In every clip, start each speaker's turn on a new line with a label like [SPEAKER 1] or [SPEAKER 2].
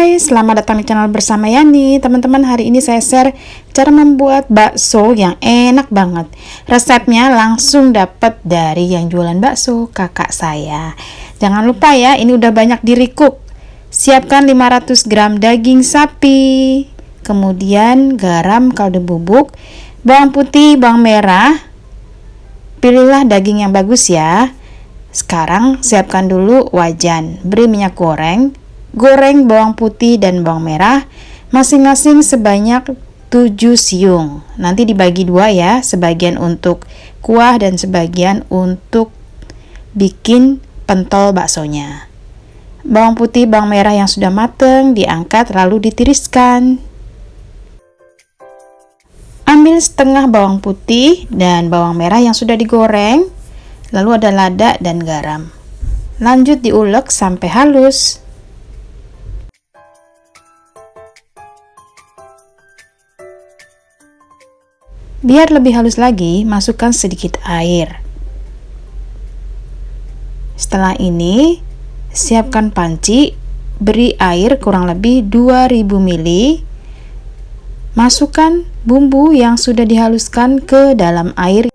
[SPEAKER 1] Hai, selamat datang di channel bersama Yani. Teman-teman, hari ini saya share cara membuat bakso yang enak banget. Resepnya langsung dapat dari yang jualan bakso, kakak saya. Jangan lupa ya, ini udah banyak di recook. Siapkan 500 gram daging sapi, kemudian garam, kaldu bubuk, bawang putih, bawang merah. Pilihlah daging yang bagus ya. Sekarang siapkan dulu wajan, beri minyak goreng. Goreng bawang putih dan bawang merah masing-masing sebanyak 7 siung. Nanti dibagi dua ya, sebagian untuk kuah dan sebagian untuk bikin pentol baksonya. Bawang putih, bawang merah yang sudah mateng diangkat lalu ditiriskan. Ambil setengah bawang putih dan bawang merah yang sudah digoreng, lalu ada lada dan garam. Lanjut diulek sampai halus. Biar lebih halus lagi, masukkan sedikit air. Setelah ini, siapkan panci, beri air kurang lebih 2000 ml. Masukkan bumbu yang sudah dihaluskan ke dalam air.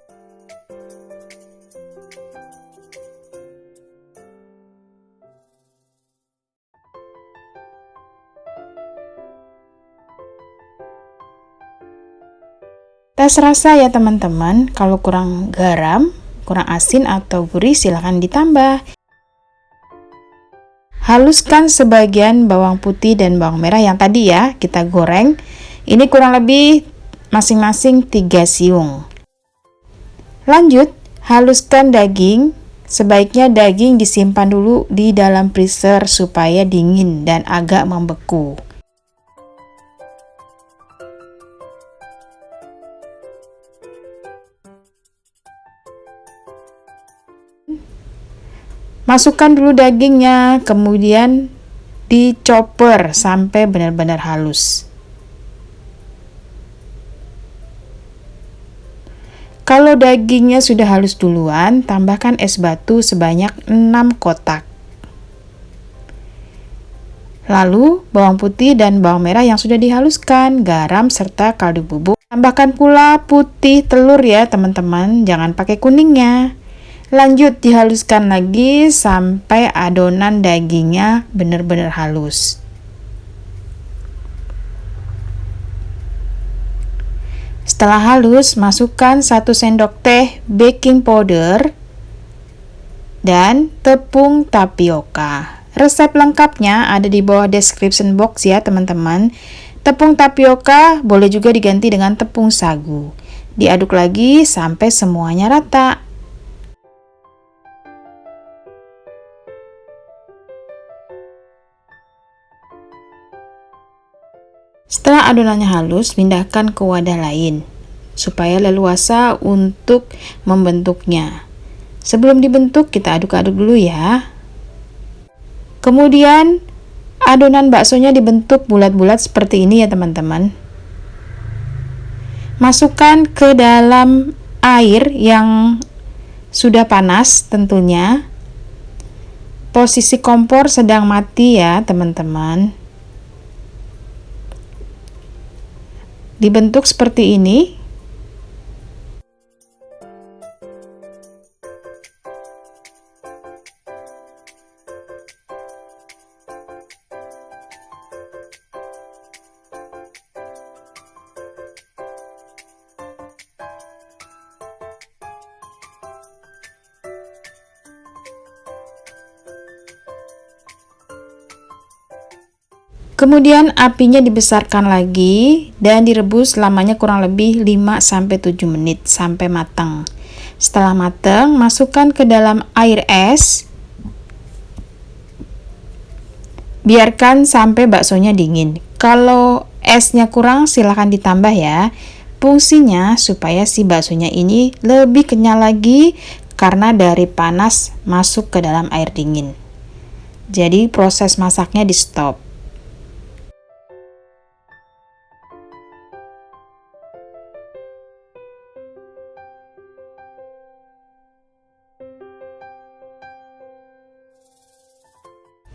[SPEAKER 1] Tes rasa ya teman-teman, kalau kurang garam, kurang asin atau gurih silahkan ditambah. Haluskan sebagian bawang putih dan bawang merah yang tadi ya kita goreng. Ini kurang lebih masing-masing 3 siung. Lanjut, haluskan daging. Sebaiknya daging disimpan dulu di dalam freezer supaya dingin dan agak membeku. Masukkan dulu dagingnya, kemudian dicoper sampai benar-benar halus. Kalau dagingnya sudah halus duluan, tambahkan es batu sebanyak 6 kotak. Lalu bawang putih dan bawang merah yang sudah dihaluskan, garam serta kaldu bubuk. Tambahkan pula putih telur ya teman-teman, jangan pakai kuningnya. Lanjut dihaluskan lagi sampai adonan dagingnya benar-benar halus. Setelah halus, masukkan 1 sendok teh baking powder dan tepung tapioka. Resep lengkapnya ada di bawah description box ya teman-teman. Tepung tapioka boleh juga diganti dengan tepung sagu. Diaduk lagi sampai semuanya rata. Setelah adonannya halus, pindahkan ke wadah lain supaya leluasa untuk membentuknya. Sebelum dibentuk, kita aduk-aduk dulu ya. Kemudian adonan baksonya dibentuk bulat-bulat seperti ini ya teman-teman. Masukkan ke dalam air yang sudah panas tentunya. Posisi kompor sedang mati ya teman-teman. Dibentuk seperti ini. Kemudian apinya dibesarkan lagi dan direbus lamanya kurang lebih 5-7 menit sampai matang. Setelah matang, masukkan ke dalam air es. Biarkan sampai baksonya dingin. Kalau esnya kurang silahkan ditambah ya. Fungsinya supaya si baksonya ini lebih kenyal lagi karena dari panas masuk ke dalam air dingin. Jadi proses masaknya di stop.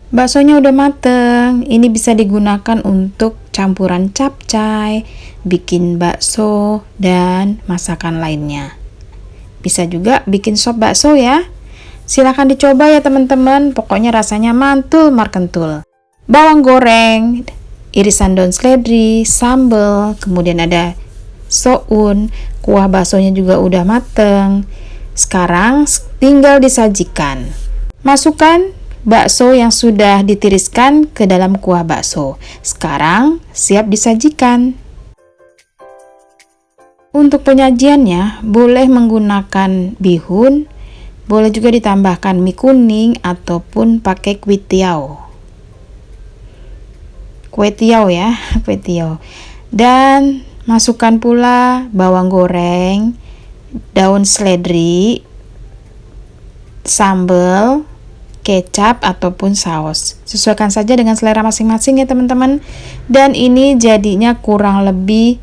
[SPEAKER 1] Baksonya udah mateng. ini bisa digunakan untuk campuran capcay, bikin bakso, dan masakan lainnya. Bisa juga bikin sop bakso ya. Silahkan dicoba ya teman-teman, pokoknya rasanya mantul markentul. Bawang goreng, irisan daun seledri, sambal, kemudian ada soun, kuah baksonya juga udah mateng. Sekarang tinggal disajikan. Masukkan bakso yang sudah ditiriskan ke dalam kuah bakso. Sekarang siap disajikan. Untuk penyajiannya boleh menggunakan bihun, boleh juga ditambahkan mie kuning ataupun pakai kue tiao. Kue tiao ya, kue tiao. Dan masukkan pula bawang goreng, daun seledri, sambal, kecap ataupun saus. Sesuaikan saja dengan selera masing-masing ya teman-teman. Dan ini jadinya kurang lebih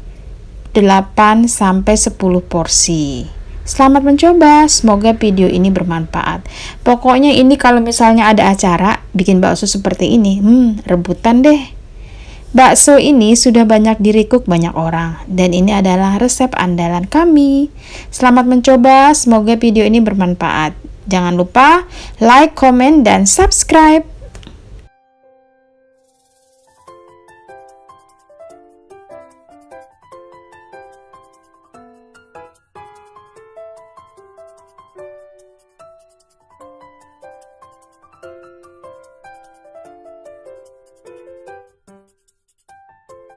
[SPEAKER 1] 8 sampai 10 porsi. Selamat mencoba, semoga video ini bermanfaat. Pokoknya ini kalau misalnya ada acara bikin bakso seperti ini, rebutan deh. Bakso ini sudah banyak dirikuk banyak orang, dan ini adalah resep andalan kami. Selamat mencoba, semoga video ini bermanfaat. Jangan lupa like, komen, dan subscribe.